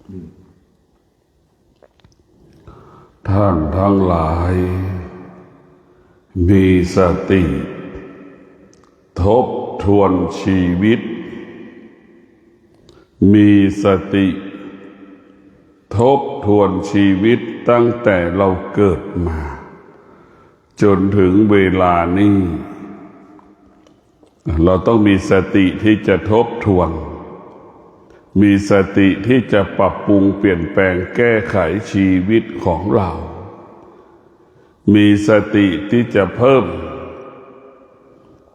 ท่านทั้งหลายมีสติทบทวนชีวิตมีสติทบทวนชีวิตตั้งแต่เราเกิดมาจนถึงเวลานี้เราต้องมีสติที่จะทบทวนมีสติที่จะปรับปรุงเปลี่ยนแปลงแก้ไขชีวิตของเรามีสติที่จะเพิ่ม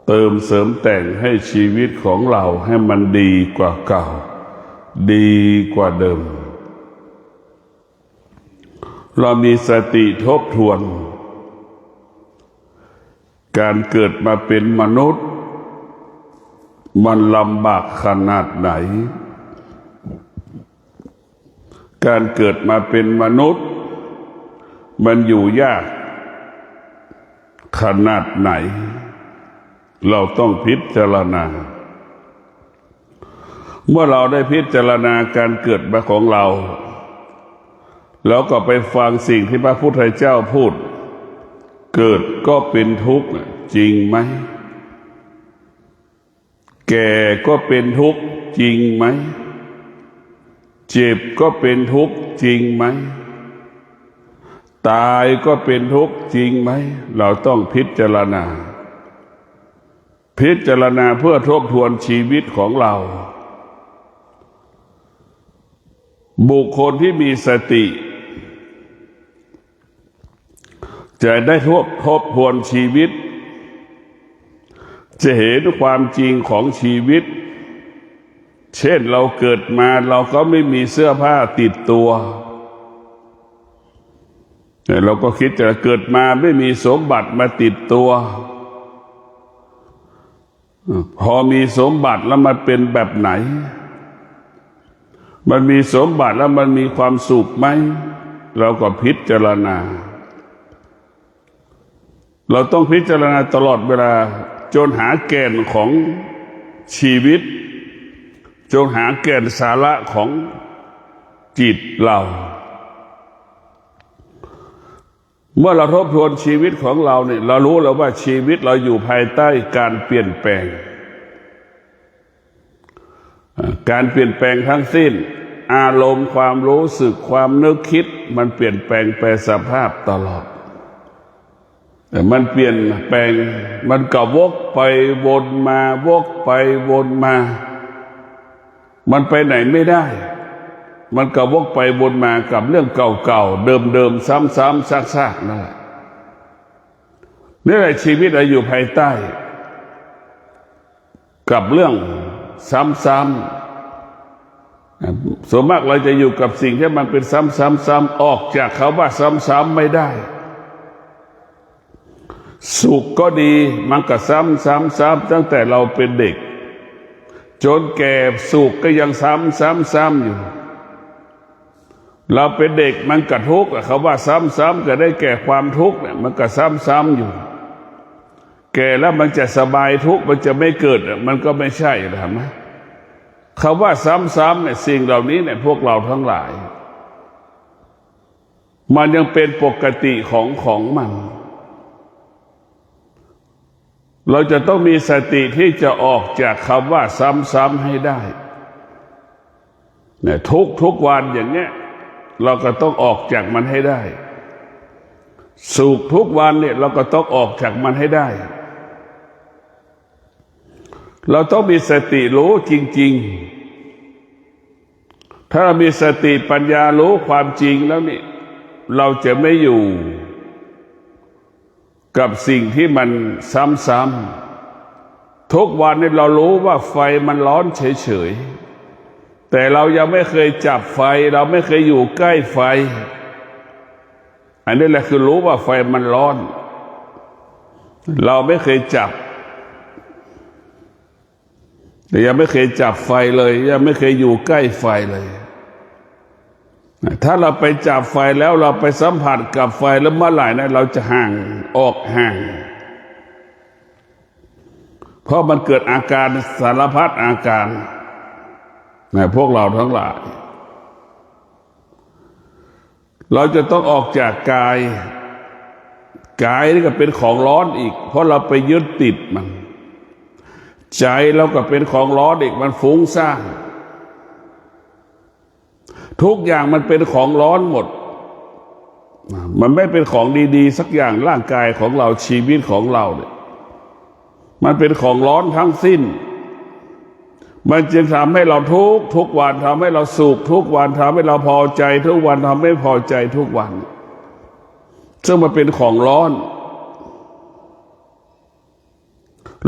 เติมเสริมแต่งให้ชีวิตของเราให้มันดีกว่าเก่าดีกว่าเดิมเรามีสติทบทวนการเกิดมาเป็นมนุษย์มันลำบากขนาดไหนการเกิดมาเป็นมนุษย์มันอยู่ยากขนาดไหนเราต้องพิจารณาเมื่อเราได้พิจารณาการเกิดมาของเราแล้วก็ไปฟังสิ่งที่พระพุทธเจ้าพูดเกิดก็เป็นทุกข์จริงไหมแก่ก็เป็นทุกข์จริงไหมเจ็บก็เป็นทุกข์จริงไหมตายก็เป็นทุกข์จริงไหมเราต้องพิจารณาเพื่อทบทวนชีวิตของเราบุคคลที่มีสติจะได้ทบทวนชีวิตจะเห็นความจริงของชีวิตเช่นเราเกิดมาเราก็ไม่มีเสื้อผ้าติดตัวแต่เราก็คิดจะเกิดมาไม่มีสมบัติมาติดตัวพอมีสมบัติแล้วมันเป็นแบบไหนมันมีสมบัติแล้วมันมีความสุขไหมเราก็พิจารณาเราต้องพิจารณาตลอดเวลาจนหาแก่นของชีวิตจนหาแก่นสาระของจิตเราเมื่อเราทบทวนชีวิตของเราเนี่ยเรารู้แล้วว่าชีวิตเราอยู่ภายใต้การเปลี่ยนแปลงการเปลี่ยนแปลงทั้งสิ้นอารมณ์ความรู้สึกความนึกคิดมันเปลี่ยนแปลงแปรสภาพตลอดแต่มันเปลี่ยนแปลงมันก็วกไปวนมาวกไปวนมามันไปไหนไม่ได้มันก็วกไปวนมากับเรื่องเก่าๆเดิมๆซ้ำๆซากๆนั่นแหละนี่แหละชีวิตเราอยู่ภายใต้กับเรื่องซ้ำๆส่วนมากเราจะอยู่กับสิ่งที่มันเป็นซ้ำๆออกจากคำว่าซ้ำๆไม่ได้สุขก็ดีมันก็ซ้ำตั้งแต่เราเป็นเด็กจนแก่สุขก็ยังซ้ำอยู่เราเป็นเด็กมันก็ทุกข์เขาว่าซ้ำก็ได้แก่ความทุกข์เนี่ยมันก็ซ้ำอยู่แก่แล้วมันจะสบายทุกข์มันจะไม่เกิดมันก็ไม่ใช่เห็นไหมคำว่าซ้ำเนี่ยสิ่งเหล่านี้เนี่ยพวกเราทั้งหลายมันยังเป็นปกติของมันเราจะต้องมีสติที่จะออกจากคำว่าซ้ำให้ได้เนี่ยทุกวันอย่างเนี้ยเราก็ต้องออกจากมันให้ได้สุขทุกวันเนี่ยเราก็ต้องออกจากมันให้ได้เราต้องมีสติรู้จริงๆถ้าเรามีสติปัญญารู้ความจริงแล้วนี่เราจะไม่อยู่กับสิ่งที่มันซ้ำๆทุกวันนี้เรารู้ว่าไฟมันร้อนเฉยๆแต่เรายังไม่เคยจับไฟเราไม่เคยอยู่ใกล้ไฟอันนี้แหละคือรู้ว่าไฟมันร้อนเราไม่เคยจับแต่ยังไม่เคยจับไฟเลยยังไม่เคยอยู่ใกล้ไฟเลยถ้าเราไปจับไฟแล้วเราไปสัมผัสกับไฟแล้วเมื่อไหร่นะเราจะห่างเพราะมันเกิดอาการสารพัดอาการพวกเราทั้งหลาย เราจะต้องออกจากกายนี่ก็เป็นของร้อนอีกเพราะเราไปยึดติดมันใจเราก็เป็นของร้อนอีกมันฟุ้งซ่านทุกอย่างมันเป็นของร้อนหมดมันไม่เป็นของดีๆสักอย่างร่างกายของเราชีวิตของเราเนี่ยมันเป็นของร้อนทั้งสิ้นมันจึงทำให้เราทุกวันทำให้เราสุขทุกวันทำให้เราพอใจทุกวันทำให้พอใจทุกวันซึ่งมันเป็นของร้อน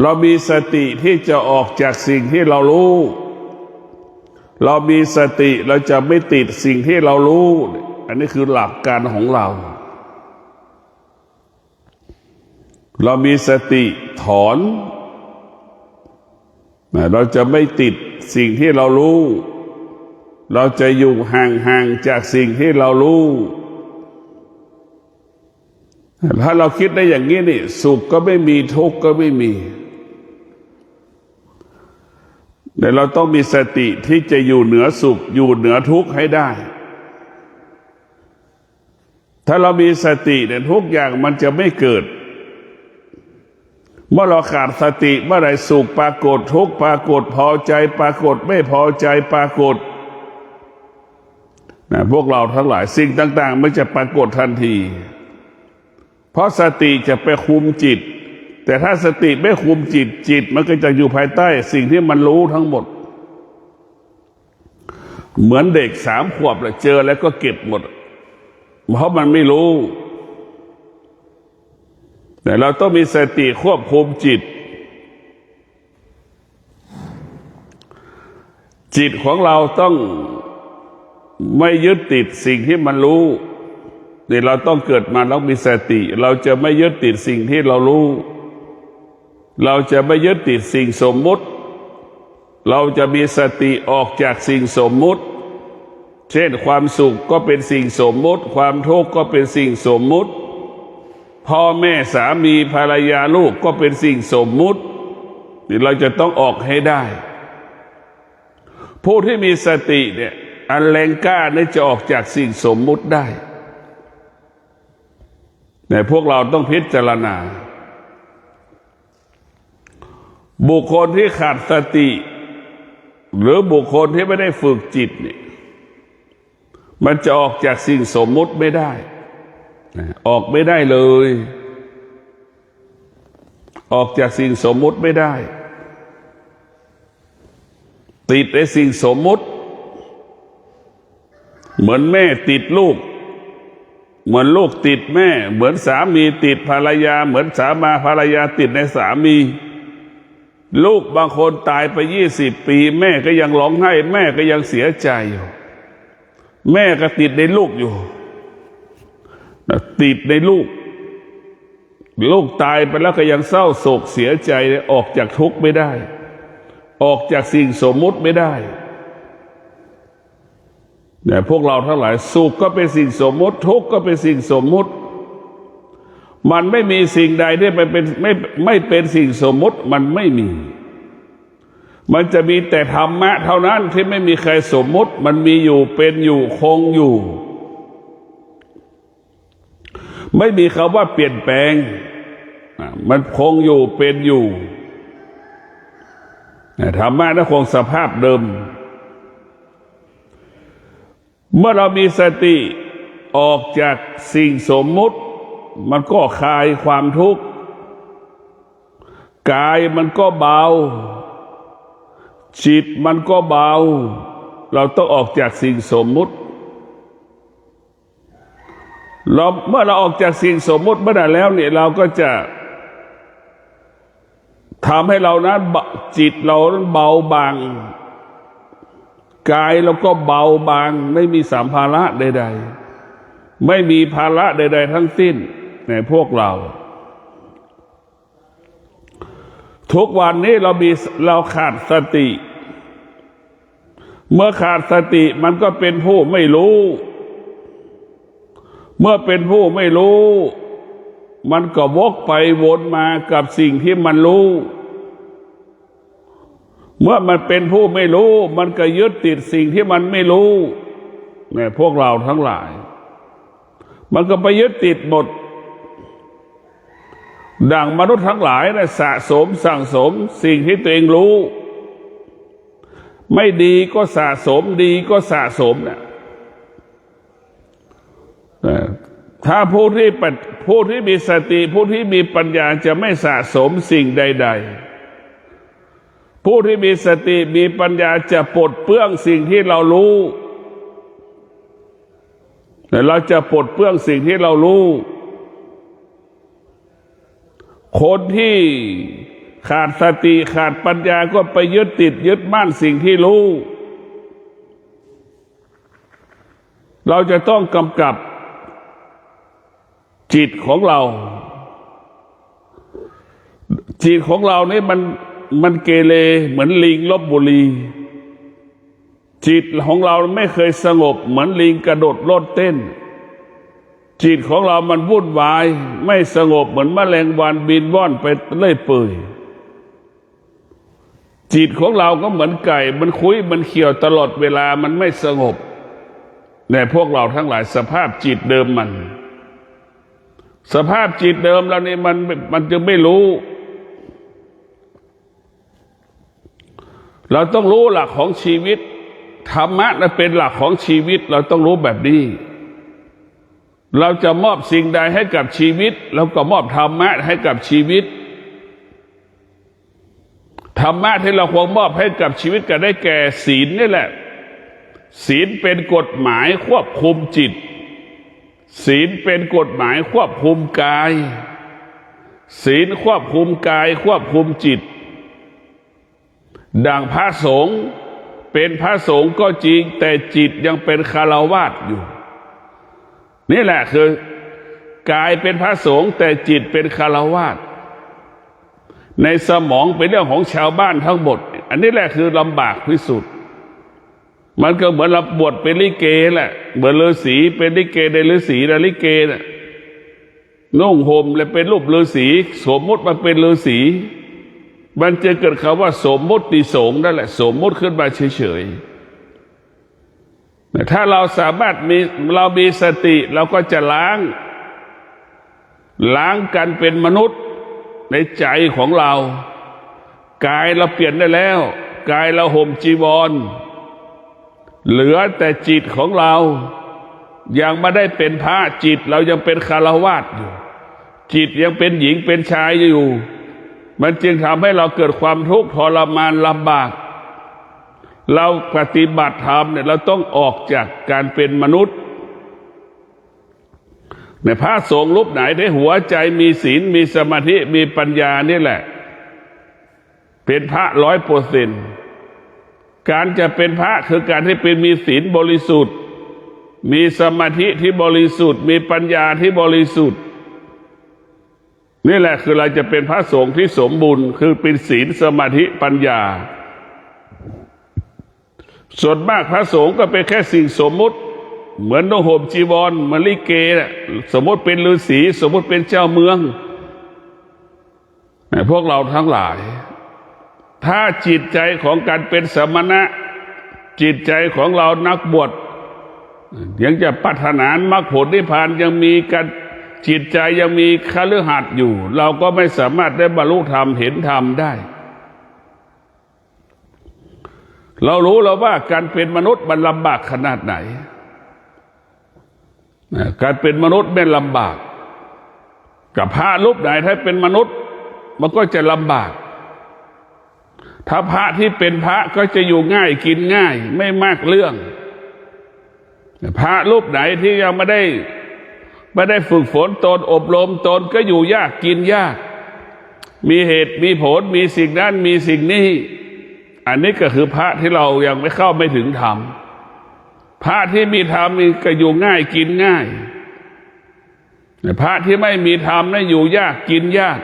เรามีสติที่จะออกจากสิ่งที่เรารู้เรามีสติเราจะไม่ติดสิ่งที่เรารู้อันนี้คือหลักการของเราเรามีสติถอนเราจะไม่ติดสิ่งที่เรารู้เราจะอยู่ห่างๆจากสิ่งที่เรารู้ถ้าเราคิดได้อย่างนี้นี่สุขก็ไม่มีทุกข์ก็ไม่มีแต่เราต้องมีสติที่จะอยู่เหนือสุขอยู่เหนือทุกข์ให้ได้ถ้าเรามีสติเนี่ยทุกอย่างมันจะไม่เกิดเมื่อเราขาดสติเมื่อไรสุขปรากฏทุกข์ปรากฏพอใจปรากฏไม่พอใจปรากฏพวกเราทั้งหลายสิ่งต่างๆมันจะปรากฏทันทีเพราะสติจะไปคุมจิตแต่ถ้าสติไม่คุมจิตมันก็จะอยู่ภายใต้สิ่งที่มันรู้ทั้งหมดเหมือนเด็ก3 ขวบเลยเจอแล้วก็เก็บหมดเพราะมันไม่รู้แต่เราต้องมีสติควบคุมจิตของเราต้องไม่ยึดติดสิ่งที่มันรู้นี่เราต้องเกิดมาแล้วมีสติเราจะไม่ยึดติดสิ่งที่เรารู้เราจะไม่ยึดติดสิ่งสมมุติเราจะมีสติออกจากสิ่งสมมุติเช่นความสุขก็เป็นสิ่งสมมุติความทุกข์ก็เป็นสิ่งสมมุติพ่อแม่สามีภรรยาลูกก็เป็นสิ่งสมมุตินี่เราจะต้องออกให้ได้ผู้ที่มีสติเนี่ยอันแรงกล้าเนี่ยจะออกจากสิ่งสมมุติได้แต่พวกเราต้องพิจารณาบุคคลที่ขาดสติหรือบุคคลที่ไม่ได้ฝึกจิตเนี่ยมันจะออกจากสิ่งสมมุติไม่ได้ออกไม่ได้เลยออกจากสิ่งสมมุติไม่ได้ติดในสิ่งสมมุติเหมือนแม่ติดลูกเหมือนลูกติดแม่เหมือนสามีติดภรรยาเหมือนภรรยาติดในสามีลูกบางคนตายไป20 ปีแม่ก็ยังร้องไห้แม่ก็ยังเสียใจอยู่แม่ก็ติดในลูกอยู่ติดในลูกตายไปแล้วก็ยังเศร้าโศกเสียใจออกจากทุกข์ไม่ได้ออกจากสิ่งสมมุติไม่ได้แต่พวกเราทั้งหลายสุขก็เป็นสิ่งสมมุติทุกข์ก็เป็นสิ่งสมมุติมันไม่มีสิ่งใดที่ไม่เป็นสิ่งสมมุติมันไม่มีมันจะมีแต่ธรรมะเท่านั้นที่ไม่มีใครสมมุติมันมีอยู่เป็นอยู่คงอยู่ไม่มีคำว่าเปลี่ยนแปลงมันคงอยู่เป็นอยู่ธรรมะนั้นคงสภาพเดิมเมื่อเรามีสติออกจากสิ่งสมมุติมันก็คลายความทุกข์กายมันก็เบาจิตมันก็เบาเราต้องออกจากสิ่งสมมุติเมื่อเราออกจากสิ่งสมมุติเมื่อไหร่แล้วเนี่ยเราก็จะทำให้เรานั้นจิตเรานั้นเบาบางกายเราก็เบาบางไม่มีสัมภาระใดๆไม่มีภาระใดๆทั้งสิ้นในพวกเราทุกวันนี้เราขาดสติเมื่อขาดสติมันก็เป็นผู้ไม่รู้เมื่อเป็นผู้ไม่รู้มันก็วกไปวนมากับสิ่งที่มันรู้เมื่อมันเป็นผู้ไม่รู้มันก็ยึดติดสิ่งที่มันไม่รู้เนี่ยพวกเราทั้งหลาย มันก็ไปยึดติดหมดดังมนุษย์ทั้งหลายนะสะสมสั่งสมสิ่งที่ตัวเองรู้ไม่ดีก็สะสมดีก็สะสมนะถ้าผู้ที่มีสติผู้ที่มีปัญญาจะไม่สะสมสิ่งใดๆผู้ที่มีสติมีปัญญาจะปลดเปลื้องสิ่งที่เรารู้แต่เราจะปลดเปลื้องสิ่งที่เรารู้คนที่ขาดสติขาดปัญญาก็ไปยึดติดยึดมั่นสิ่งที่รู้เราจะต้องกำกับจิตของเราจิตของเราเนี่ยมันเกเรเหมือนลิงลพบุรีจิตของเราไม่เคยสงบเหมือนลิงกระโดดโลดเต้นจิตของเรามันวุ่นวายไม่สงบเหมือนแมลงวันบินว่อนไปเรื่อยเปื่อยจิตของเราก็เหมือนไก่มันคุยมันเขี่ยวตลอดเวลามันไม่สงบแต่พวกเราทั้งหลายสภาพจิตเดิมมันสภาพจิตเดิมเรานี่มันจึงไม่รู้เราต้องรู้หลักของชีวิตธรรมะนั้นเป็นหลักของชีวิตเราต้องรู้แบบนี้เราจะมอบสิ่งใดให้กับชีวิตเราก็มอบธรรมะให้กับชีวิตธรรมะที่เราควรมอบให้กับชีวิตก็ได้แก่ศีลนี่แหละศีลเป็นกฎหมายควบคุมจิตศีลเป็นกฎหมายควบคุมกายศีลควบคุมกายควบคุมจิตดังพระสงฆ์เป็นพระสงฆ์ก็จริงแต่จิตยังเป็นฆราวาสอยู่นี่แหละคือกายเป็นพระสงฆ์แต่จิตเป็นฆราวาสในสมองเป็นเรื่องของชาวบ้านทั้งหมดอันนี้แหละคือลำบากที่สุดมันก็เหมือนรับบทเป็นลิเกแหละเหมือนฤาษีเป็นลิเกในฤาษีนะลิเกน่ะนุ่งห่มและเป็นรูปฤาษีสมมติมาเป็นฤาษีมันจะเกิดคำว่าสมมติสงฆ์นั่นแหละสมมติขึ้นมาเฉยๆถ้าเราสามารถเรามีสติเราก็จะล้างกันเป็นมนุษย์ในใจของเรากายเราเปลี่ยนได้แล้วกายเราห่มจีวรเหลือแต่จิตของเรายังไม่ได้เป็นพระจิตเรายังเป็นฆราวาสอยู่จิตยังเป็นหญิงเป็นชายอยู่มันจึงทำให้เราเกิดความทุกข์ทรมานลำบากเราปฏิบัติธรรมเนี่ยเราต้องออกจากการเป็นมนุษย์ในพระสงฆ์รูปไหนได้หัวใจมีศีลมีสมาธิมีปัญญานี่แหละเป็นพระ100%การจะเป็นพระคือการที่เป็นมีศีลบริสุทธิ์มีสมาธิที่บริสุทธิ์มีปัญญาที่บริสุทธิ์นี่แหละคือเราจะเป็นพระสงฆ์ที่สมบูรณ์คือเป็นศีลสมาธิปัญญาส่วนมากพระสงฆ์ก็เป็นแค่สิ่งสมมุติเหมือนนุ่งห่มจีวรเหมือนลิเกน่ะสมมติเป็นฤาษีสมมติเป็นเจ้าเมืองพวกเราทั้งหลายถ้าจิตใจของการเป็นสมณะจิตใจของเรานักบวชยังจะปรารถนามรรคผลนิพพานยังมีการจิตใจยังมีคฤหัสถ์อยู่เราก็ไม่สามารถได้บรรลุธรรมเห็นธรรมได้เรารู้แล้วว่าการเป็นมนุษย์มันลำบากขนาดไหนการเป็นมนุษย์ไม่ลำบากกับพระรูปไหนถ้าเป็นมนุษย์มันก็จะลำบากถ้าพระที่เป็นพระก็จะอยู่ง่ายกินง่ายไม่มากเรื่องพระรูปไหนที่ยังไม่ได้ฝึกฝนตนอบรมตนก็อยู่ยากกินยากมีเหตุมีผลมีสิ่งนั้นมีสิ่งนี้อันนี้ก็คือพระที่เรายังไม่เข้าไม่ถึงธรรมพระที่มีธรรมนี่ก็อยู่ง่ายกินง่ายพระที่ไม่มีธรรมนั่นอยู่ยากกินยาก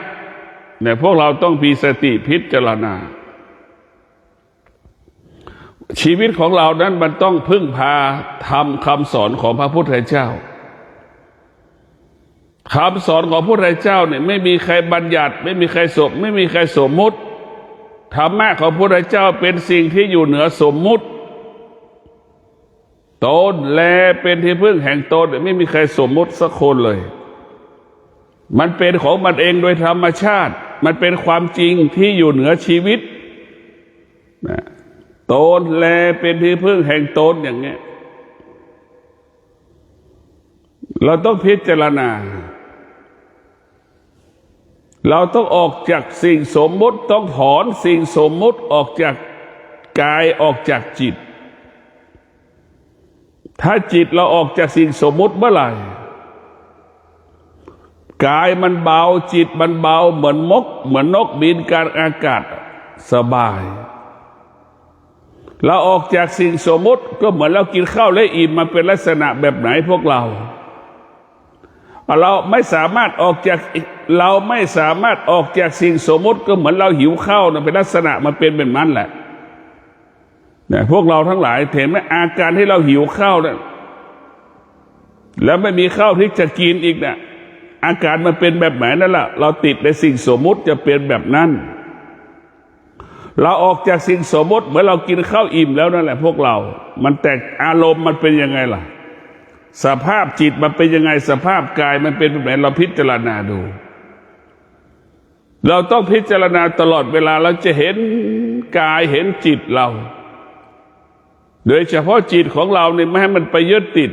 เนี่ยพวกเราต้องมีสติพิจารณาชีวิตของเรานั้นมันต้องพึ่งพาธรรมคำสอนของพระพุทธเจ้าคำสอนของพระพุทธเจ้าเนี่ยไม่มีใครบัญญัติไม่มีใครสมมุติธรรมะของพระพุทธเจ้าเป็นสิ่งที่อยู่เหนือสมมุติ ตนแลเป็นที่พึ่งแห่งตนไม่มีใครสมมติสักคนเลยมันเป็นของมันเองโดยธรรมชาติมันเป็นความจริงที่อยู่เหนือชีวิตนะตนแลเป็นที่พึ่งแห่งตนอย่างเงี้ยเราต้องพิจารณาเราต้องออกจากสิ่งสมมุติต้องถอนสิ่งสมมุติออกจากกายออกจากจิตถ้าจิตเราออกจากสิ่งสมมุติเมื่อไหร่กายมันเบาจิตมันเบาเหมือนนกบินกลางอากาศสบายเราออกจากสิ่งสมมุติก็เหมือนเรากินข้าวและอิ่มมาเป็นลักษณะแบบไหนพวกเราไม่สามารถออกจากสิ่งสมมุติก็เหมือนเราหิวข้าวนะเป็นลักษณะมันเป็นแบบนั้นแหละเนี่ยพวกเราทั้งหลายเห็นไหมอาการที่เราหิวข้าวเนี่ยแล้วไม่มีข้าวที่จะกินอีกเนี่ยอาการมันเป็นแบบไหนนั่นแหละเราติดในสิ่งสมมุติจะเป็นแบบนั้นเราออกจากสิ่งสมมุติเหมือนเรากินข้าวอิ่มแล้วนั่นแหละพวกเรามันแตกอารมณ์มันเป็นยังไงล่ะสภาพจิตมันเป็นยังไงสภาพกายมันเป็นแบบไหนเราพิจารณาดูเราต้องพิจารณาตลอดเวลาเราจะเห็นกายเห็นจิตเราโดยเฉพาะจิตของเราเนี่ยไม่ให้มันไปยึดติด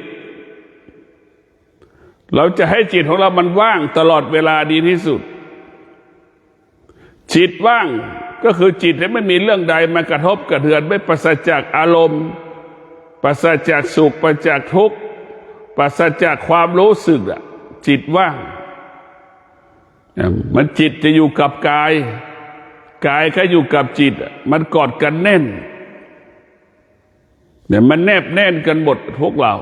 เราจะให้จิตของเรามันว่างตลอดเวลาดีที่สุดจิตว่างก็คือจิตที่ไม่มีเรื่องใดมากระทบกระเทือนไม่ปราศจากอารมณ์ปราศจากสุขปราศจากทุกข์ปราศจากความรู้สึกจิตว่างมันจิตจะอยู่กับกายกายก็อยู่กับจิตมันกอดกันแน่นเนี่ยมันแนบแน่นกันหมดพวกเรา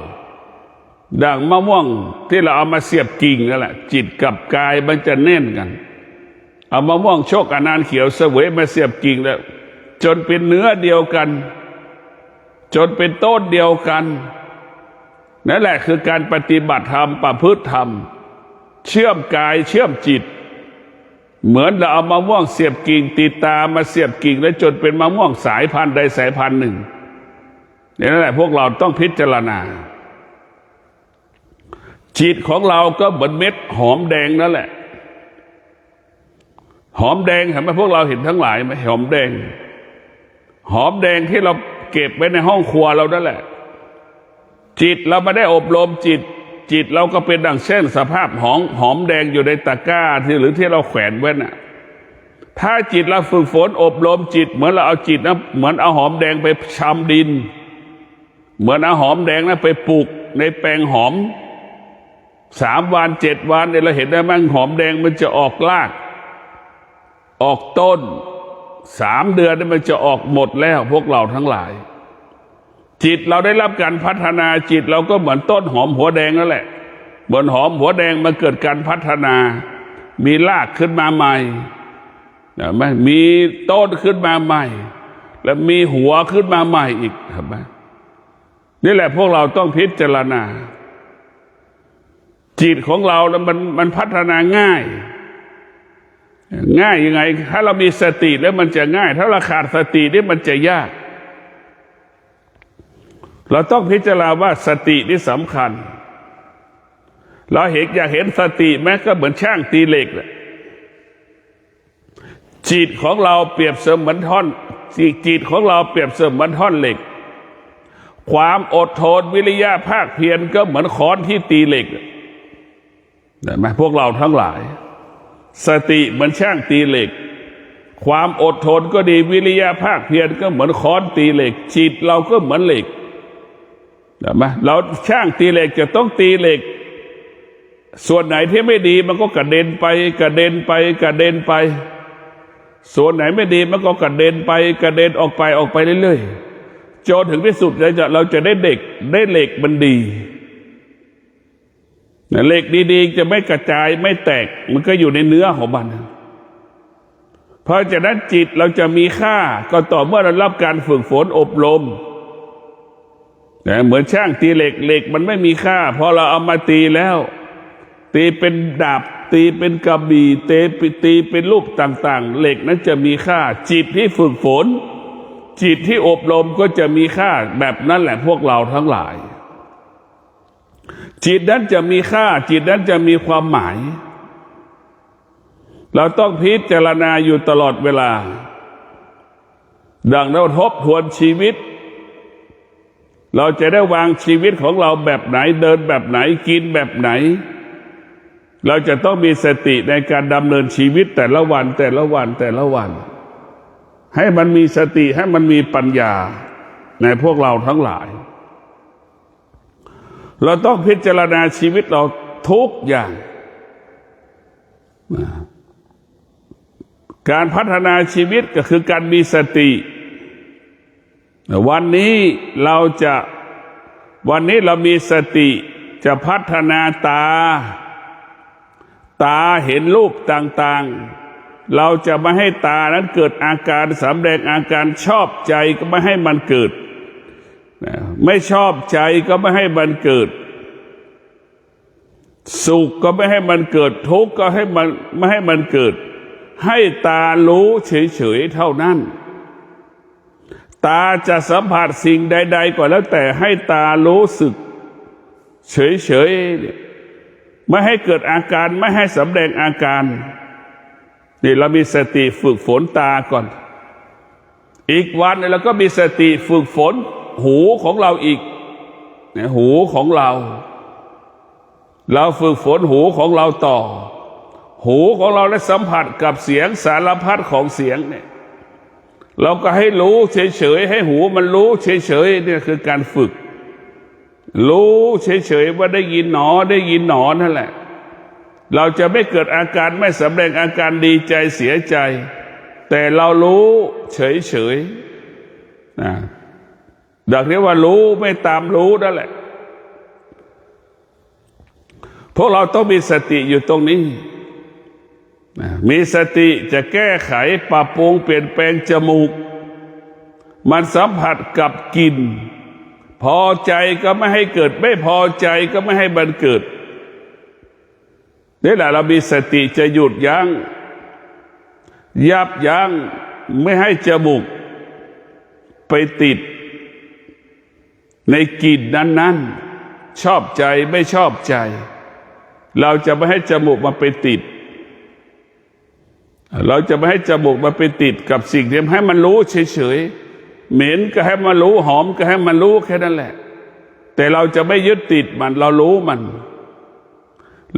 ดังมะม่วงที่เราเอามาเสียบกิ่งนั่นแหละจิตกับกายมันจะแน่นกันเอามะม่วงโชคอนันต์เขียวเสวยมาเสียบกิ่งแล้วจนเป็นเนื้อเดียวกันจนเป็นต้นเดียวกันนั่นแหละคือการปฏิบัติธรรมประพฤติธรรมเชื่อมกายเชื่อมจิตเหมือนเราเอามะม่วงเสียบกิ่งติดตามาเสียบกิ่งแล้วจนเป็นมะม่วงสายพันธุ์ใดสายพันธุ์หนึ่งนั่นแหละพวกเราต้องพิจารณาจิตของเราก็เหมือนเม็ดหอมแดงนั่นแหละหอมแดงเห็นไหมพวกเราเห็นทั้งหลายไหมหอมแดงที่เราเก็บไว้ในห้องครัวเรานั่นแหละจิตเราไม่ได้อบรมจิตเราก็เป็นดังเช่นสภาพหอมแดงอยู่ในตะกร้าหรือที่เราแขวนไว้น่ะถ้าจิตเราฝึกฝนอบรมจิตเหมือนเราเอาจิตนะเหมือนเอาหอมแดงไปชำดินเหมือนเอาหอมแดงนะไปปลูกในแปลงหอม3 วัน 7 วันเนี่ยเราเห็นได้มั้งหอมแดงมันจะออกรากออกต้น3 เดือนนี่มันจะออกหมดแล้วพวกเราทั้งหลายจิตเราได้รับการพัฒนาจิตเราก็เหมือนต้นหอมหัวแดงนั่นแหละเหมือนหอมหัวแดงมันเกิดการพัฒนามีรากขึ้นมาใหม่มีต้นขึ้นมาใหม่แล้วมีหัวขึ้นมาใหม่อีกเห็นไหมนี่แหละพวกเราต้องพิจารณาจิตของเราแล้วมันพัฒนาง่ายยังไงถ้าเรามีสติแล้วมันจะง่ายถ้าเราขาดสตินี่มันจะยากเราต้องพิจารณาว่าสตินี่สำคัญเราอยากเห็นสติแม้ก็เหมือนช่างตีเหล็กจิตของเราเปรียบเสมือนท่อนจิตของเราเปรียบเสมือนท่อนเหล็กความอดทนวิริยะภาคเพียรก็เหมือนค้อนที่ตีเหล็กเห็นไหมพวกเราทั้งหลายสติเหมือนช่างตีเหล็กความอดทนก็ดีวิริยะภาคเพียรก็เหมือนค้อนตีเหล็กจิตเราก็เหมือนเหล็กเห็นไหมเราช่างตีเหล็กจะต้องตีเหล็กส่วนไหนที่ไม่ดีมันก็กระเด็นไปส่วนไหนไม่ดีมันก็กระเด็นออกไปเรื่อยๆจนถึงที่สุดเราจะได้เหล็กมันดีเหล็กดีๆจะไม่กระจายไม่แตกมันก็อยู่ในเนื้อของมันเพราะฉะนั้นจิตเราจะมีค่าก็ต่อเมื่อเรารับการฝึกฝนอบรมเหมือนช่างตีเหล็กมันไม่มีค่าพอเราเอามาตีแล้วตีเป็นดาบตีเป็นกระบี่ตีเป็นรูปต่างๆเหล็กนั้นจะมีค่าจิตที่ฝึกฝนจิตที่อบรมก็จะมีค่าแบบนั้นแหละพวกเราทั้งหลาย จิตนั้นจะมีค่าจิตนั้นจะมีความหมายเราต้องพิจารณาอยู่ตลอดเวลาดังเราทบทวนชีวิตเราจะได้วางชีวิตของเราแบบไหนเดินแบบไหนกินแบบไหนเราจะต้องมีสติในการดำเนินชีวิตแต่ละวันแต่ละวันแต่ละวันให้มันมีสติให้มันมีปัญญาในพวกเราทั้งหลายเราต้องพิจารณาชีวิตเราทุกอย่างการพัฒนาชีวิตก็คือการมีสติวันนี้เรามีสติจะพัฒนาตาเห็นรูปต่างๆเราจะไม่ให้ตานั้นเกิดอาการสำแดงอาการชอบใจก็ไม่ให้มันเกิดไม่ชอบใจก็ไม่ให้มันเกิดสุขก็ไม่ให้มันเกิดทุกข์ก็ไม่ให้มันเกิดให้ตารู้เฉยๆเท่านั้นตาจะสัมผัสสิ่งใดๆก็แล้วแต่ให้ตารู้สึกเฉยๆไม่ให้เกิดอาการไม่ให้สำแดงอาการนี่เรามีสติฝึกฝนตาก่อนอีกวันเราก็มีสติฝึกฝนหูของเราอีกหูของเราฝึกฝนหูของเราต่อหูของเราได้สัมผัสกับเสียงสารพัดของเสียงเนี่ยเราก็ให้รู้เฉยๆให้หูมันรู้เฉยๆเนี่ยคือการฝึกรู้เฉยๆว่าได้ยินหนอนั่นแหละเราจะไม่เกิดอาการไม่สำแดงอาการดีใจเสียใจแต่เรารู้เฉยๆดังนี้ว่ารู้ไม่ตามรู้นั่นแหละพวกเราต้องมีสติอยู่ตรงนี้มีสติจะแก้ไขปรับปรุงเปลี่ยนแปลงจมูกมันสัมผัสกับกลิ่นพอใจก็ไม่ให้เกิดไม่พอใจก็ไม่ให้มันเกิดนี่แหละเรามีสติจะหยุดยั้งยับยั้งไม่ให้จมูกไปติดในกลิ่นนั้นๆชอบใจไม่ชอบใจเราจะไม่ให้จมูกมาไปติดเราจะไม่ให้จมูกมาไปติดกับสิ่งที่ให้มันรู้เฉยๆเหม็นก็ให้มันรู้หอมก็ให้มันรู้แค่นั้นแหละแต่เราจะไม่ยึดติดมันเรารู้มัน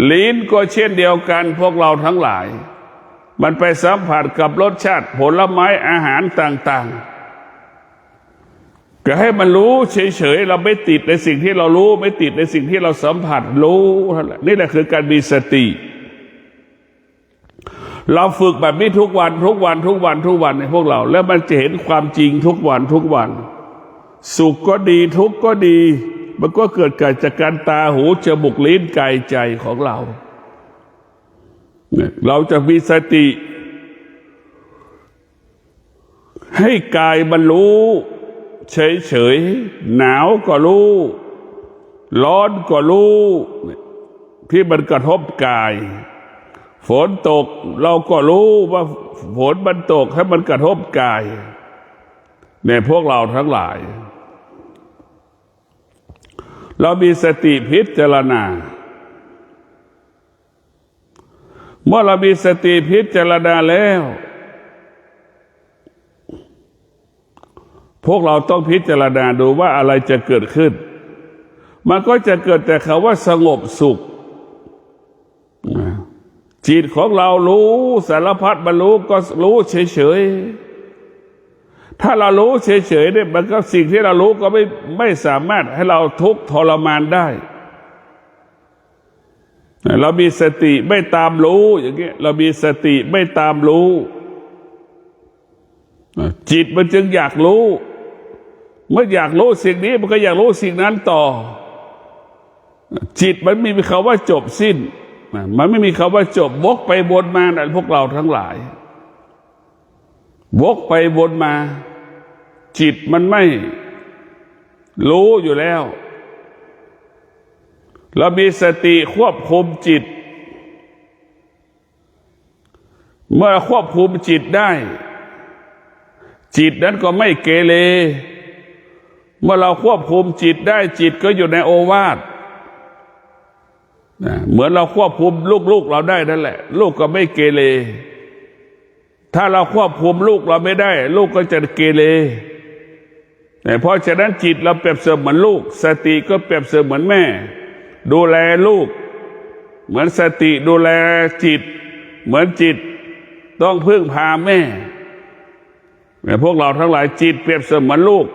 ลิ้นก็เช่นเดียวกันพวกเราทั้งหลายมันไปสัมผัสกับรสชาติผลไม้อาหารต่างๆก็ให้มันรู้เฉยๆเราไม่ติดในสิ่งที่เรารู้ไม่ติดในสิ่งที่เราสัมผัสรู้นี่แหละคือการมีสติเราฝึกแบบนี้ทุกวันในพวกเราแล้วมันจะเห็นความจริงทุกวันสุขก็ดีทุกข์ก็ดีมันก็เกิดจากการตาหูจมูกลิ้นกายใจของเราเราจะมีสติให้กายมันรู้เฉยๆหนาวก็รู้ร้อนก็รู้ที่มันกระทบกายฝนตกเราก็รู้ว่าฝนมันตกให้มันกระทบกายในพวกเราทั้งหลายเรามีสติพิจารณาเมื่อเรามีสติพิจารณาแล้วพวกเราต้องพิจารณาดูว่าอะไรจะเกิดขึ้นมันก็จะเกิดแต่คำว่าสงบสุขจิตของเรารู้สารพัดมันรู้ก็รู้เฉยๆถ้าเรารู้เฉยๆเนี่ยมันก็สิ่งที่เรารู้ก็ไม่สามารถให้เราทุกข์ทรมานได้เรามีสติไม่ตามรู้อย่างเงี้ยเรามีสติไม่ตามรู้จิตมันจึงอยากรู้เมื่ออยากรู้สิ่งนี้มันก็อยากรู้สิ่งนั้นต่อจิตมันไม่มีคำว่าจบสิ้นมันไม่มีคำว่าจบวกไปวนมานะพวกเราทั้งหลายวกไปวนมาจิตมันไม่รู้อยู่แล้วเรามีสติควบคุมจิตเมื่อควบคุมจิตได้จิตนั้นก็ไม่เกเรเมื่อเราควบคุมจิตได้จิตก็อยู่ในโอวาท เหมือนเราควบคุมลูกเราได้นั่นแหละลูกก็ไม่เกเรถ้าเราควบคุมลูกเราไม่ได้ลูกก็จะเกเรเพราะฉะนั้นจิตเราเปรียบเสมือนลูกสติก็เปรียบเสมือนแม่ดูแลลูกเหมือนสติดูแลจิตเหมือนจิตต้องพึ่งพาแม่พวกเราทั้งหลายจิตเปรียบเสมือนลูก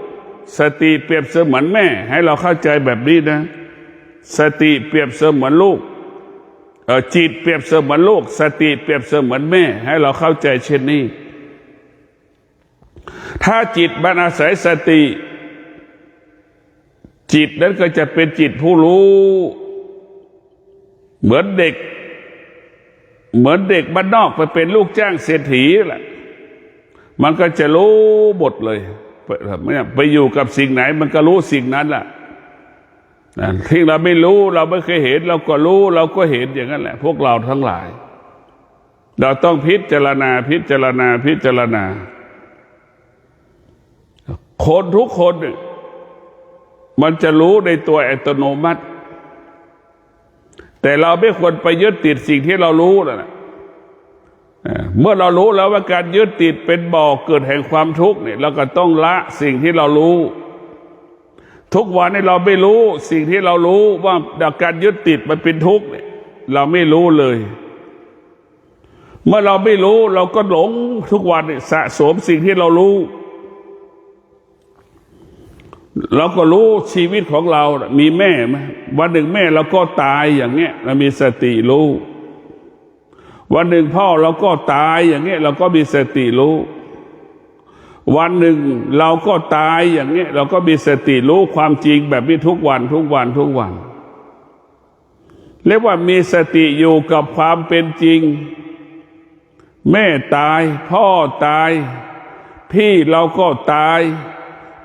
สติเปรียบเสมือนแม่ให้เราเข้าใจแบบนี้นะสติเปรียบเสมือนลูกจิตเปรียบเสมือนลูกสติเปรียบเสมือนแม่ให้เราเข้าใจเช่นนี้ถ้าจิตมันอาศัยสติจิตนั้นก็จะเป็นจิตผู้รู้เหมือนเด็กบ้านนอกไปเป็นลูกจ้างเศรษฐีแหละมันก็จะรู้หมดเลยไปอยู่กับสิ่งไหนมันก็รู้สิ่งนั้นแหละที่เราไม่รู้เราไม่เคยเห็นเราก็รู้เราก็เห็นอย่างนั้นแหละพวกเราทั้งหลายเราต้องพิจารณาคนทุกคนมันจะรู้ในตัวอัตโนมัติแต่เราไม่ควรไปยึดติดสิ่งที่เรารู้นะเมื่อเรารู้แล้วว่าการยึดติดเป็นบ่อเกิดแห่งความทุกข์เนี่ยเราก็ต้องละสิ่งที่เรารู้ทุกวันนี้เราไม่รู้สิ่งที่เรารู้ว่าการยึดติดมันเป็นทุกข์เนี่ยเราไม่รู้เลยเมื่อเราไม่รู้เราก็หลงทุกวันสะสมสิ่งที่เรารู้เราก็รู้ชีวิตของเรามีแม่ไหมวันหนึ่งแม่เราก็ตายอย่างเงี้ยเรามีสติรู้วันหนึ่งพ่อเราก็ตายอย่างเงี้ยเราก็มีสติรู้วันหนึ่งเราก็ตายอย่างเงี้ยเราก็มีสติรู้ความจริงแบบนี้ทุกวันเรียกว่ามีสติอยู่กับความเป็นจริงแม่ตายพ่อตายพี่เราก็ตาย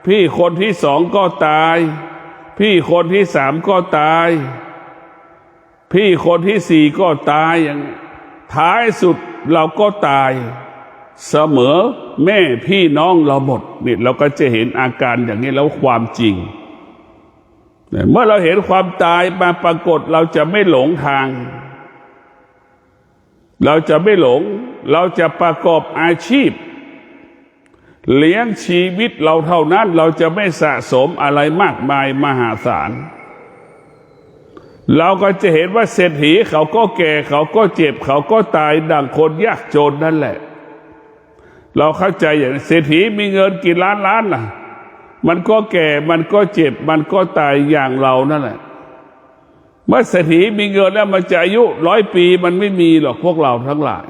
พี่คนที่สองก็ตายพี่คนที่สามก็ตายพี่คนที่สี่ก็ตายอย่างท้ายสุดเราก็ตายเสมอแม่พี่น้องเราหมดนี่เราก็จะเห็นอาการอย่างนี้แล้วความจริงเมื่อเราเห็นความตายมาปรากฏเราจะไม่หลงทางเราจะไม่หลงเราจะประกอบอาชีพเลี้ยงชีวิตเราเท่านั้นเราจะไม่สะสมอะไรมากมายมหาศาลเราก็จะเห็นว่าเศรษฐีเขาก็แก่เขาก็เจ็บเขาก็ตายดังคนยากจนนั่นแหละเราเข้าใจอย่างเศรษฐีมีเงินกี่ล้านล่ะมันก็แก่มันก็เจ็บมันก็ตายอย่างเรานั่นแหละเมื่อเศรษฐีมีเงินแล้วมันจะอายุ100 ปีมันไม่มีหรอกพวกเราทั้งหลาย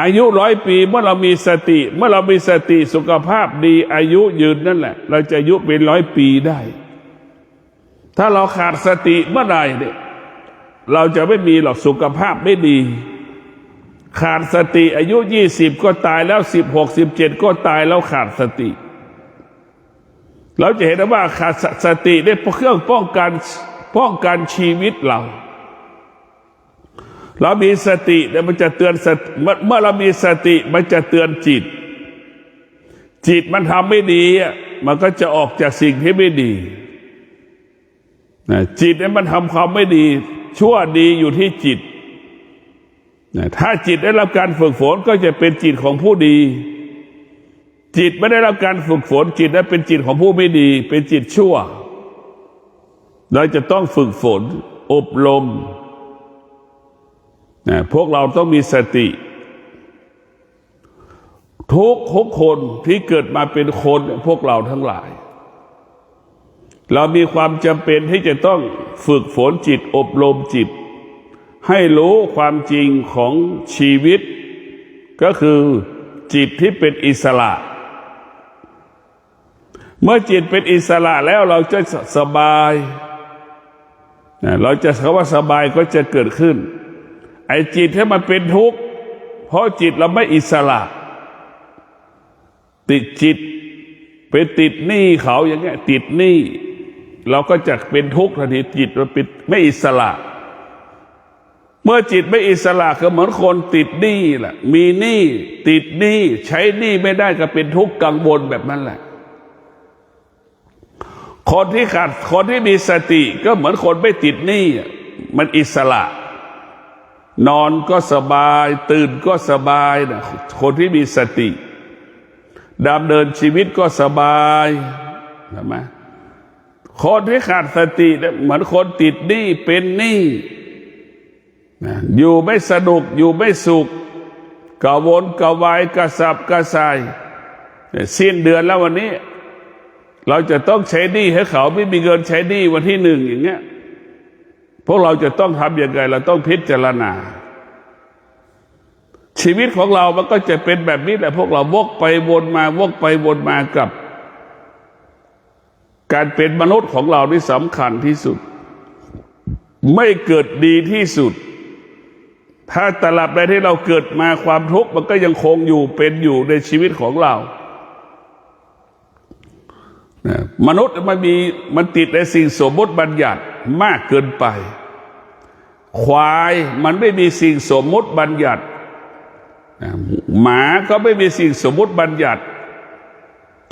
อายุ100 ปีเมื่อเรามีสติเมื่อเรามีสติสุขภาพดีอายุยืนนั่นแหละเราจะอายุเป็น100 ปีได้ถ้าเราขาดสติเมื่อใดเนี่ยเราจะไม่มีหรอกสุขภาพไม่ดีขาดสติอายุ20ก็ตายแล้ว16 17ก็ตายแล้วขาดสติเราจะเห็นว่าขาดสติได้เครื่องป้องกันชีวิตเรามีสติเนี่ยมันจะเตือนเมื่อเรามีสติมันจะเตือนจิตมันทำไม่ดีมันก็จะออกจากสิ่งที่ไม่ดีจิตเนี่ยมันทำความไม่ดีชั่วดีอยู่ที่จิตถ้าจิตได้รับการฝึกฝนก็จะเป็นจิตของผู้ดีจิตไม่ได้รับการฝึกฝนจิตนั้นเป็นจิตของผู้ไม่ดีเป็นจิตชั่วเราจะต้องฝึกฝนอบรมพวกเราต้องมีสติทุกคนที่เกิดมาเป็นคนพวกเราทั้งหลายเรามีความจำเป็นที่จะต้องฝึกฝนจิตอบรมจิตให้รู้ความจริงของชีวิตก็คือจิตที่เป็นอิสระเมื่อจิตเป็นอิสระแล้วเราจะสบายเราจะคำว่าสบายก็จะเกิดขึ้นไอ้จิตที่มันเป็นทุกข์เพราะจิตเราไม่อิสระติดจิตไปติดหนี้เขาอย่างเงี้ยติดหนี้เราก็จะเป็นทุกข์ทันทีจิตมันเป็นไม่อิสระเมื่อจิตไม่อิสระก็เหมือนคนติดหนี้แหละมีหนี้ติดหนี้ใช้หนี้ไม่ได้ก็เป็นทุกข์กังวลแบบนั้นแหละ คนที่มีสติก็เหมือนคนไม่ติดหนี้มันอิสระนอนก็สบายตื่นก็สบายนะคนที่มีสติดำเนินชีวิตก็สบายใช่ไหมคนที่ขาดสติเหมือนคนติดหนี้เป็นหนี้อยู่ไม่สนุกอยู่ไม่สุขกระวนกระวายกระสับกระส่ายสิ้นเดือนแล้ววันนี้เราจะต้องใช้หนี้ให้เขาไม่มีเงินใช้หนี้วันที่ 1อย่างเงี้ยพวกเราจะต้องทำยังไงเราต้องพิจารณาชีวิตของเรามันก็จะเป็นแบบนี้แหละพวกเราวกไปวนมาวกไปวนมากับการเป็นมนุษย์ของเราที่สำคัญที่สุดไม่เกิดดีที่สุดถ้าตราบใดที่เราเกิดมาความทุกข์มันก็ยังคงอยู่เป็นอยู่ในชีวิตของเรามนุษย์มันติดในสิ่งสมมติบัญญัติมากเกินไปควายมันไม่มีสิ่งสมมติบัญญัติหมาก็ไม่มีสิ่งสมมติบัญญัติ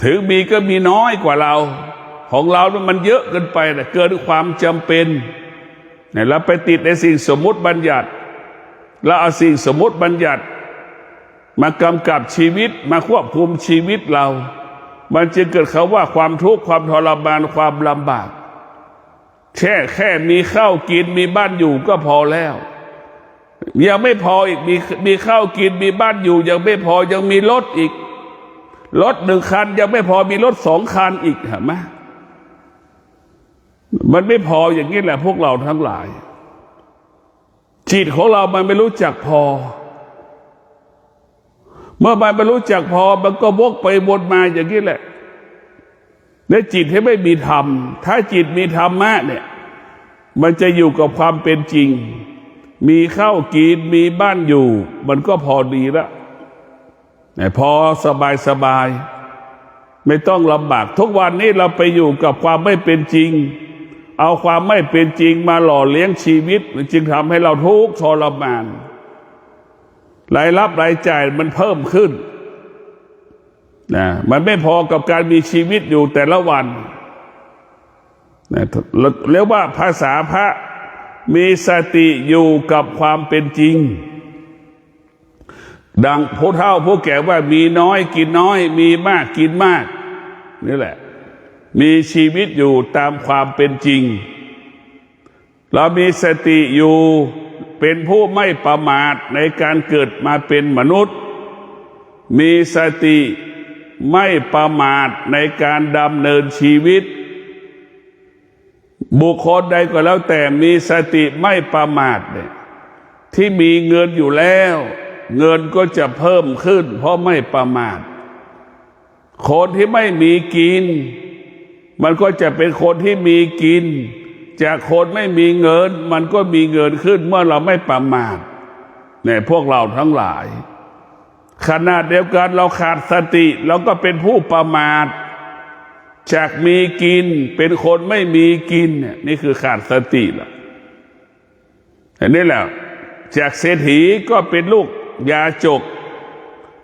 ถึงมีก็มีน้อยกว่าเราของเรามันเยอะเกินไปเกินความจำเป็นเราไปติดในสิ่งสมมติบัญญัติแล้วเอาสิ่งสมมติบัญญัติมากำกับชีวิตมาควบคุมชีวิตเรามันจึงเกิดคำว่าความทุกข์ความทรมานความลำบากแค่มีข้าวกินมีบ้านอยู่ก็พอแล้วยังไม่พออีกมีข้าวกินมีบ้านอยู่ยังไม่พอยังมีรถอีกรถ1 คันยังไม่พอมีรถ2 คันอีกเห็นไหมมันไม่พออย่างนี้แหละพวกเราทั้งหลายจิตของเรามันไม่รู้จักพอเมื่อมันไม่รู้จักพอมันก็วกไปวนมาอย่างนี้แหละในจิตที่ไม่มีธรรมถ้าจิตมีธรรมะเนี่ยมันจะอยู่กับความเป็นจริงมีข้าวกินมีบ้านอยู่มันก็พอดีแล้วพอสบายไม่ต้องลำบากทุกวันนี้เราไปอยู่กับความไม่เป็นจริงเอาความไม่เป็นจริงมาหล่อเลี้ยงชีวิตมันจึงทำให้เราทุกข์ทรมานรายรับรายจ่ายมันเพิ่มขึ้นมันไม่พอกับการมีชีวิตอยู่แต่ละวันเรียกว่าภาษาพระมีสติอยู่กับความเป็นจริงดังผู้เฒ่าผู้แก่ว่ามีน้อยกินน้อยมีมากกินมากนี่แหละมีชีวิตอยู่ตามความเป็นจริงเรามีสติอยู่เป็นผู้ไม่ประมาทในการเกิดมาเป็นมนุษย์มีสติไม่ประมาทในการดำเนินชีวิตบุคคลใดก็แล้วแต่มีสติไม่ประมาทเนี่ยที่มีเงินอยู่แล้วเงินก็จะเพิ่มขึ้นเพราะไม่ประมาทคนที่ไม่มีกินมันก็จะเป็นคนที่มีกินจากคนไม่มีเงินมันก็มีเงินขึ้นเมื่อเราไม่ประมาทเนี่ยพวกเราทั้งหลายขณะเดียวกันเราขาดสติเราก็เป็นผู้ประมาทจากมีกินเป็นคนไม่มีกินเนี่ยนี่คือขาดสติละอันนี้แหละจากเศรษฐีก็เป็นลูกยาจก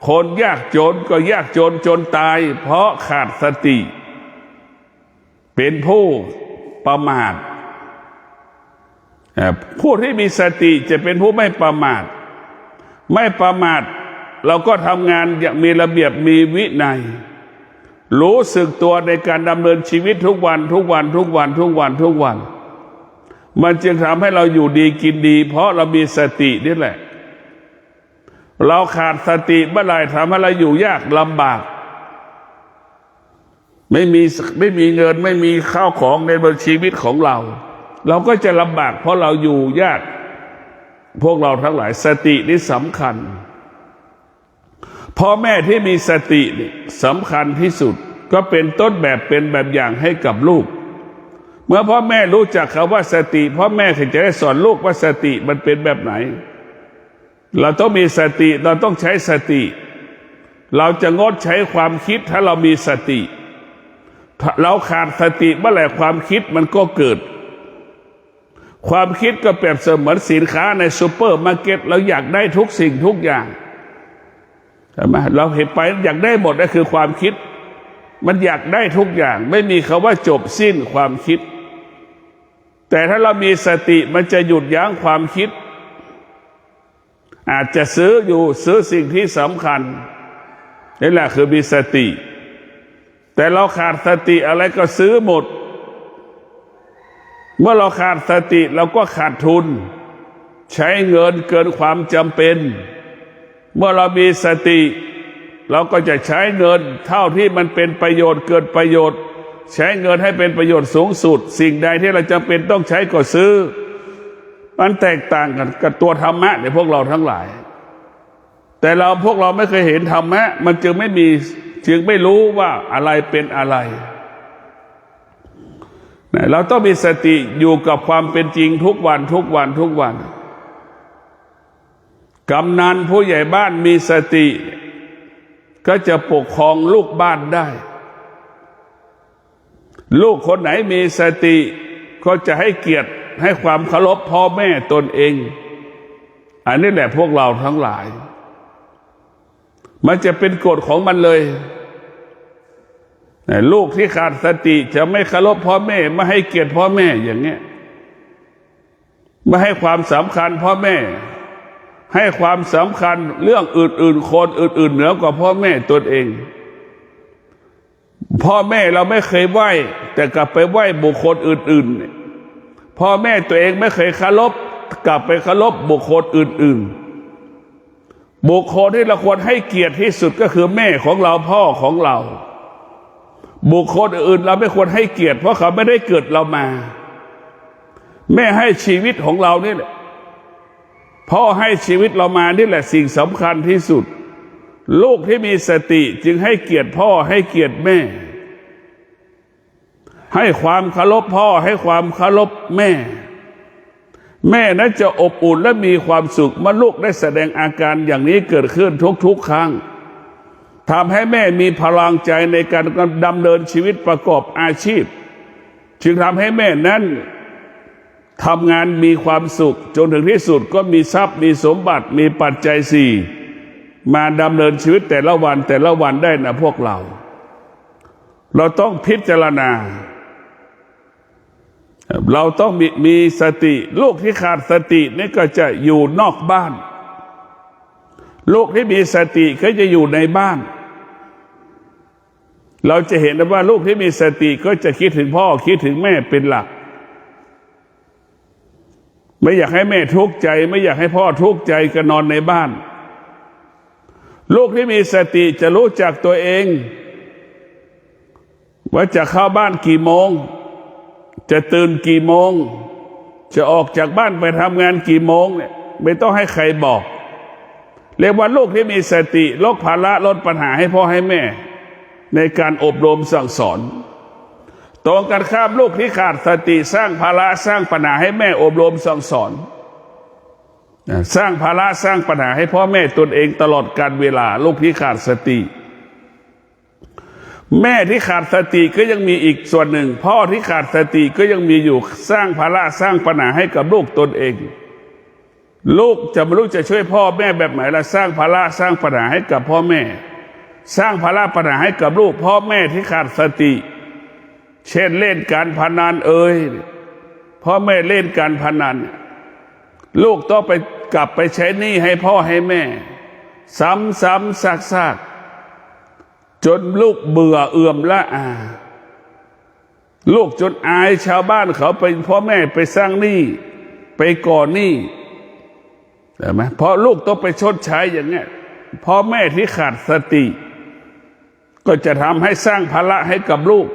คนยากจนก็ยากจนจนตายเพราะขาดสติเป็นผู้ประมาทผู้ที่มีสติจะเป็นผู้ไม่ประมาทไม่ประมาทเราก็ทำงานอย่างมีระเบียบมีวินัยรู้สึกตัวในการดำเนินชีวิตทุกวันมันจึงทำให้เราอยู่ดีกินดีเพราะเรามีสตินี่แหละเราขาดสติเมื่อไหร่ทำให้เราอยู่ยากลำบากไม่มีเงินไม่มีข้าวของในบนชีวิตของเราก็จะลำบากเพราะเราอยู่ยากพวกเราทั้งหลายสตินี่สำคัญพ่อแม่ที่มีสตินี่สำคัญที่สุดก็เป็นต้นแบบเป็นแบบอย่างให้กับลูกเมื่อพ่อแม่รู้จักคำว่าสติพ่อแม่ถึงจะได้สอนลูกว่าสติมันเป็นแบบไหนเราต้องมีสติเราต้องใช้สติเราจะงดใช้ความคิดถ้าเรามีสติเราขาดสติเมื่อไหร่ความคิดมันก็เกิดความคิดก็เปรียบเสมือนสินค้าในซูเปอร์มาร์เก็ตเราอยากได้ทุกสิ่งทุกอย่างใช่ไหมเราเห็นไปอยากได้หมดนั่นคือความคิด มันอยากได้ทุกอย่างไม่มีคำว่าจบสิ้นความคิดแต่ถ้าเรามีสติมันจะหยุดยั้งความคิดอาจจะซื้อสิ่งที่สำคัญนี่แหละคือมีสติแต่เราขาดสติอะไรก็ซื้อหมดเมื่อเราขาดสติเราก็ขาดทุนใช้เงินเกินความจำเป็นเมื่อเรามีสติเราก็จะใช้เงินเท่าที่มันเป็นประโยชน์เกินประโยชน์ใช้เงินให้เป็นประโยชน์สูงสุดสิ่งใดที่เราจำเป็นต้องใช้ก็ซื้อมันแตกต่างกันกับตัวธรรมะในพวกเราทั้งหลายแต่พวกเราไม่เคยเห็นธรรมะมันจึงไม่รู้ว่าอะไรเป็นอะไรเราต้องมีสติอยู่กับความเป็นจริงทุกวันกำนันผู้ใหญ่บ้านมีสติก็จะปกครองลูกบ้านได้ลูกคนไหนมีสติก็จะให้เกียรติให้ความเคารพพ่อแม่ตนเองอันนี้แหละพวกเราทั้งหลายมันจะเป็นกฎของมันเลยลูกที่ขาดสติจะไม่เคารพพ่อแม่ไม่ให้เกียรติพ่อแม่อย่างเงี้ยไม่ให้ความสำคัญพ่อแม่ให้ความสำคัญเรื่องอื่นๆคนอื่นๆเหนือกว่าพ่อแม่ตนเองพ่อแม่เราไม่เคยไหว้แต่กลับไปไหว้บุคคลอื่นๆพ่อแม่ตัวเองไม่เคยเคารพกลับไปเคารพบุคคลอื่นๆบุคคลที่เราควรให้เกียรติที่สุดก็คือแม่ของเราพ่อของเราบุคคลอื่นเราไม่ควรให้เกียรติเพราะเขาไม่ได้เกิดเรามาแม่ให้ชีวิตของเรานี่แหละพ่อให้ชีวิตเรามานี่แหละสิ่งสำคัญที่สุดลูกที่มีสติจึงให้เกียรติพ่อให้เกียรติแม่ให้ความเคารพพ่อให้ความเคารพแม่นั้นจะอบอุ่นและมีความสุขเมื่อลูกได้แสดงอาการอย่างนี้เกิดขึ้นทุกๆครั้งทำให้แม่มีพลังใจในการดำเนินชีวิตประกอบอาชีพจึงทำให้แม่นั้นทำงานมีความสุขจนถึงที่สุดก็มีทรัพย์มีสมบัติมีปัจจัยสี่มาดำเนินชีวิตแต่ละวันได้นะพวกเราต้องพิจารณาเราต้องมีสติลูกที่ขาดสตินี่ก็จะอยู่นอกบ้านลูกที่มีสติก็จะอยู่ในบ้านเราจะเห็นว่าลูกที่มีสติก็จะคิดถึงพ่อคิดถึงแม่เป็นหลักไม่อยากให้แม่ทุกข์ใจไม่อยากให้พ่อทุกข์ใจก็นอนในบ้านลูกที่มีสติจะรู้จักตัวเองว่าจะเข้าบ้านกี่โมงจะตื่นกี่โมงจะออกจากบ้านไปทำงานกี่โมงเนี่ยไม่ต้องให้ใครบอกเรียกว่าลูกที่มีสติลดภาระลดปัญหาให้พ่อให้แม่ในการอบรมสั่งสอนตรงกันข้ามลูกที่ขาดสติสร้างภาระสร้างปัญหาให้แม่อบรมสั่งสอนสร้างภาระสร้างปัญหาให้พ่อแม่ตนเองตลอดกาลเวลาลูกที่ขาดสติแม่ที่ขาดสติก็ยังมีอีกส่วนหนึ่งพ่อที่ขาดสติก็ยังมีอยู่สร้างภาระสร้างปัญหาให้กับลูกตนเองลูกจะไม่รู้จะช่วยพ่อแม่แบบไหนละสร้างภาระสร้างปัญหาให้กับพ่อแม่สร้างภาระปัญหาให้กับลูกพ่อแม่ที่ขาดสติเช่นเล่นการพนันพ่อแม่เล่นการพนันลูกต้องไปกลับไปใช้หนี้ให้พ่อให้แม่ซ้ำซากจนลูกเบื่อเอื่อมละอาลูกจนอายชาวบ้านเขาไปพ่อแม่ไปสร้างหนี้ไปก่อหนี้เห็นไหมเพราะลูกต้องไปชดใช้อย่างเงี้ยพ่อแม่ที่ขาดสติก็จะทำให้สร้างภาระให้กับลูก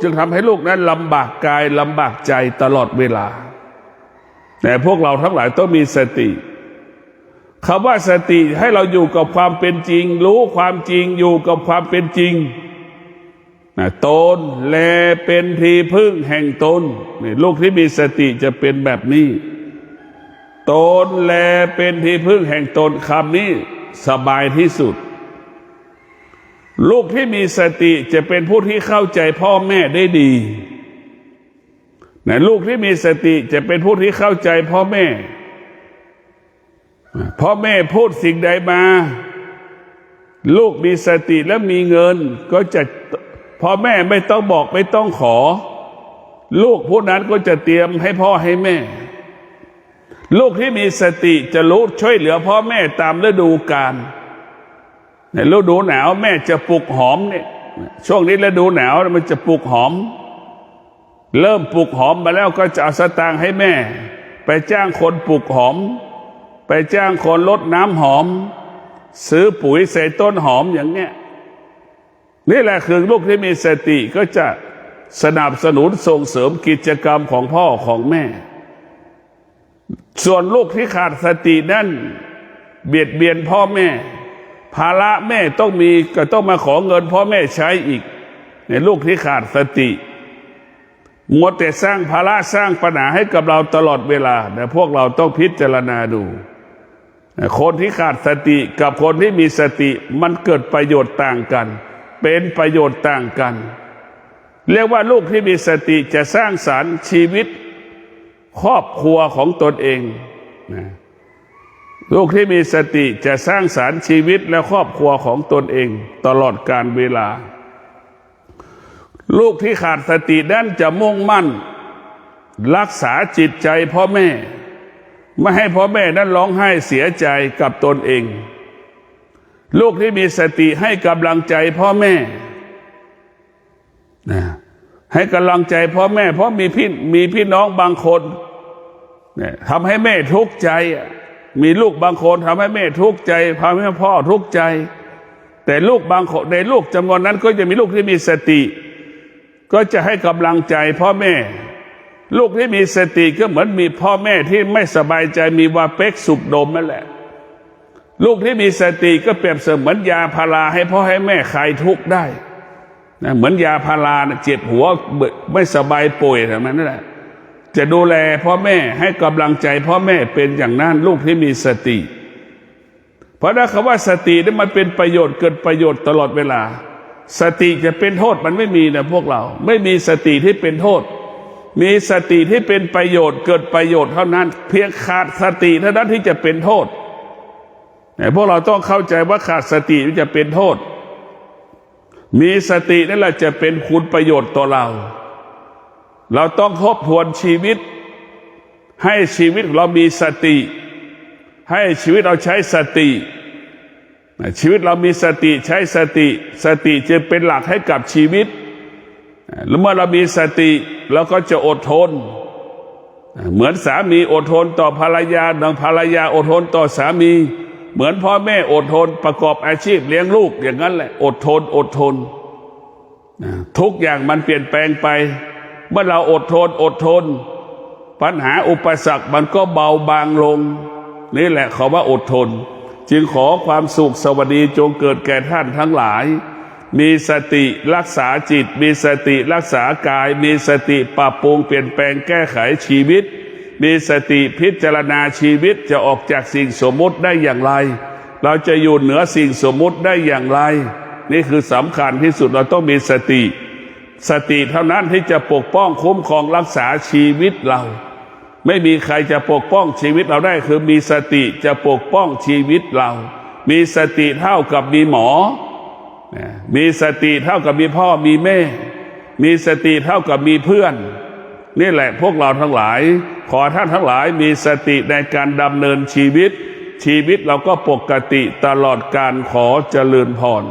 จึงทำให้ลูกนั้นลำบากกายลำบากใจตลอดเวลาแต่พวกเราทั้งหลายต้องมีสติคำว่าสติให้เราอยู่กับความเป็นจริงรู้ความจริงอยู่กับความเป็นจริงตนแลเป็นที่พึ่งแห่งตนลูกที่มีสติจะเป็นแบบนี้ตนแลเป็นที่พึ่งแห่งตนคำนี้สบายที่สุดลูกที่มีสติจะเป็นผู้ที่เข้าใจพ่อแม่ได้ดีลูกที่มีสติจะเป็นผู้ที่เข้าใจพ่อแม่พูดสิ่งใดมา ลูกมีสติและมีเงินก็จะพ่อแม่ไม่ต้องบอกไม่ต้องขอลูกผู้นั้นก็จะเตรียมให้พ่อให้แม่ลูกที่มีสติจะรู้ช่วยเหลือพ่อแม่ตามฤดูกาลในฤดูหนาวแม่จะปลูกหอมเนี่ยช่วงนี้ฤดูหนาวมันจะปลูกหอมเริ่มปลูกหอมมาแล้วก็จะเอาสตางค์ให้แม่ไปจ้างคนปลูกหอมไปจ้างคนรดน้ำหอมซื้อปุ๋ยใส่ต้นหอมอย่างเงี้ยนี่แหละคือลูกที่มีสติก็จะสนับสนุนส่งเสริมกิจกรรมของพ่อของแม่ส่วนลูกที่ขาดสตินั่นเบียดเบียนพ่อแม่ภาระแม่ต้องมีก็ต้องมาขอเงินพ่อแม่ใช้อีกในลูกที่ขาดสติมัวแต่สร้างภาระสร้างปัญหาให้กับเราตลอดเวลาแต่พวกเราต้องพิจารณาดูคนที่ขาดสติกับคนที่มีสติมันเกิดประโยชน์ต่างกันเป็นประโยชน์ต่างกันเรียกว่าลูกที่มีสติจะสร้างสรรค์ชีวิตครอบครัวของตนเองนะลูกที่มีสติจะสร้างสรรค์ชีวิตและครอบครัวของตนเองตลอดกาลเวลาลูกที่ขาดสตินั้นจะมุ่งมั่นรักษาจิตใจพ่อแม่ไม่ให้พ่อแม่นั้นร้องไห้เสียใจกับตนเองลูกที่มีสติให้กำลังใจพ่อแม่นะให้กำลังใจพ่อแม่เพราะมีพี่น้องบางคนเนี่ยทำให้แม่ทุกข์ใจมีลูกบางคนทำให้แม่ทุกข์ใจทำให้พ่อทุกข์ใจแต่ลูกบางคนในลูกจำนวนนั้นก็จะมีลูกที่มีสติก็จะให้กำลังใจพ่อแม่ลูกที่มีสติก็เหมือนมีพ่อแม่ที่ไม่สบายใจมีวาเป็กสุกดมนั่นแหละลูกที่มีสติก็เปรียบเสมือนยาพาราให้พ่อให้แม่คลายทุกข์ได้นะเหมือนยาพาราเจ็บหัวไม่สบายป่วยแบบนั้นนั่นแหละจะดูแลพ่อแม่ให้กำลังใจพ่อแม่เป็นอย่างนั้นลูกที่มีสติเพราะถ้าคำว่าสตินั้นมันเป็นประโยชน์เกิดประโยชน์ตลอดเวลาสติจะเป็นโทษมันไม่มีนะพวกเราไม่มีสติที่เป็นโทษมีสติที่เป็นประโยชน์เกิดประโยชน์เท่านั้นเพียงขาดสติเท่านั้นที่จะเป็นโทษแต่พวกเราต้องเข้าใจว่าขาดสติจะเป็นโทษมีสตินั่นแหละจะเป็นคุณประโยชน์ต่อเราต้องทบทวนชีวิตให้ชีวิตเรามีสติให้ชีวิตเราใช้สติชีวิตเรามีสติใช้สติจะเป็นหลักให้กับชีวิตแล้วเมื่อเรามีสติเราก็จะอดทนเหมือนสามีอดทนต่อภรรยาดังภรรยาอดทนต่อสามีเหมือนพ่อแม่อดทนประกอบอาชีพเลี้ยงลูกอย่างนั้นแหละอดทนทุกอย่างมันเปลี่ยนแปลงไปเมื่อเราอดทนปัญหาอุปสรรคมันก็เบาบางลงนี่แหละคำว่าอดทนจึงขอความสุขสวัสดีจงเกิดแก่ท่านทั้งหลายมีสติรักษาจิตมีสติรักษากายมีสติปรับปรุงเปลี่ยนแปลงแก้ไขชีวิตมีสติพิจารณาชีวิตจะออกจากสิ่งสมมุติได้อย่างไรเราจะอยู่เหนือสิ่งสมมุติได้อย่างไรนี่คือสำคัญที่สุดเราต้องมีสติเท่านั้นที่จะปกป้องคุ้มครองรักษาชีวิตเราไม่มีใครจะปกป้องชีวิตเราได้คือมีสติจะปกป้องชีวิตเรามีสติเท่ากับมีหมอมีสติเท่ากับมีพ่อมีแม่มีสติเท่ากับมีเพื่อนนี่แหละพวกเราทั้งหลายขอท่านทั้งหลายมีสติในการดำเนินชีวิตเราก็ปกติตลอดการขอเจริญพร